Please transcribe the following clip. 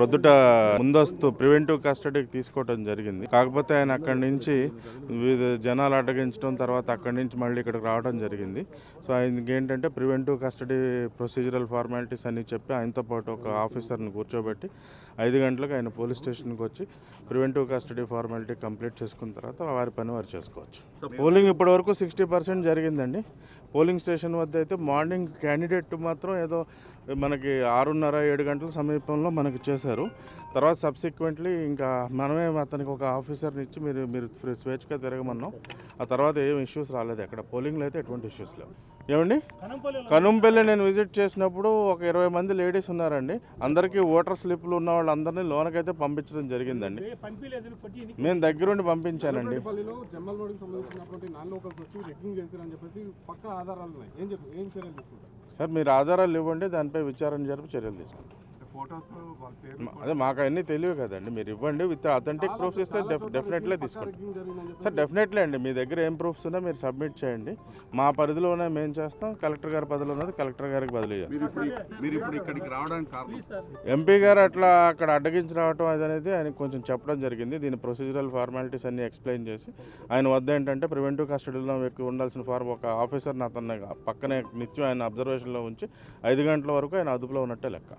ప్రొద్దుట ముందస్తు ప్రివెంటివ్ కస్టడీకి తీసుకోవడం జరిగింది. కాకపోతే ఆయన అక్కడి నుంచి వివిధ జనాలు అడ్డగించడం తర్వాత అక్కడి నుంచి మళ్ళీ ఇక్కడికి రావడం జరిగింది. సో ఆయనకి ఏంటంటే ప్రివెంటివ్ కస్టడీ ప్రొసీజరల్ ఫార్మాలిటీస్ అని చెప్పి ఆయనతో పాటు ఒక ఆఫీసర్ని కూర్చోబెట్టి 5 గంటలకు ఆయన పోలీస్ స్టేషన్కి వచ్చి ప్రివెంటివ్ కస్టడీ ఫార్మాలిటీ కంప్లీట్ చేసుకున్న తర్వాత వారి పని వారు చేసుకోవచ్చు. పోలింగ్ ఇప్పటి వరకు 60% జరిగిందండి. పోలింగ్ స్టేషన్ వద్ద అయితే మార్నింగ్ క్యాండిడేట్ మాత్రం ఏదో మనకి 6:30-7 గంటల సమీపంలో మనకు చేశారు. తర్వాత సబ్సిక్వెంట్లీ ఇంకా మనమే అతనికి ఒక ఆఫీసర్ని ఇచ్చి మీరు స్వేచ్ఛగా తిరగమన్నాం. ఆ తర్వాత ఏం ఇష్యూస్ రాలేదు. అక్కడ పోలింగ్లో అయితే ఎటువంటి ఇష్యూస్ లేవు. ఏమండి, కనుంపల్లి నేను విజిట్ చేసినప్పుడు ఒక 20 మంది లేడీస్ ఉన్నారండి. అందరికీ ఓటర్ స్లిప్లు ఉన్న వాళ్ళందరినీ లోనకైతే పంపించడం జరిగిందండి. నేను దగ్గరుండి పంపించానండి. సార్ మీరు ఆధారాలు ఇవ్వండి, దానిపై విచారణ జరిపి చర్యలు తీసుకుంటాం. అదే మాకు అన్నీ తెలియవు కదండి, మీరు ఇవ్వండి. విత్ అథెంటిక్ ప్రూఫ్స్ ఇస్తే డెఫినెట్లీ తీసుకుంటాం సార్. డెఫినెట్లీ అండి, మీ దగ్గర ఏం ప్రూఫ్స్ ఉన్నా మీరు సబ్మిట్ చేయండి. మా పరిధిలోనే మేము చేస్తాం. కలెక్టర్ గారి పరిధిలో ఉన్నది కలెక్టర్ గారికి బదిలీ చేస్తాం. ఎంపీ గారు అట్లా అక్కడ అడ్డగించి రావడం అనేది ఆయనకు కొంచెం చెప్పడం జరిగింది. దీని ప్రొసీజరల్ ఫార్మాలిటీస్ అన్ని ఎక్స్ప్లెయిన్ చేసి ఆయన వద్ద ఏంటంటే ప్రివెంటివ్ కస్టడీలో ఉండాల్సిన ఒక ఆఫీసర్ని అతన్ని పక్కనే నిత్యం ఆయన అబ్జర్వేషన్లో ఉంచి 5 గంటల వరకు ఆయన అదుపులో ఉన్నట్టే లెక్క.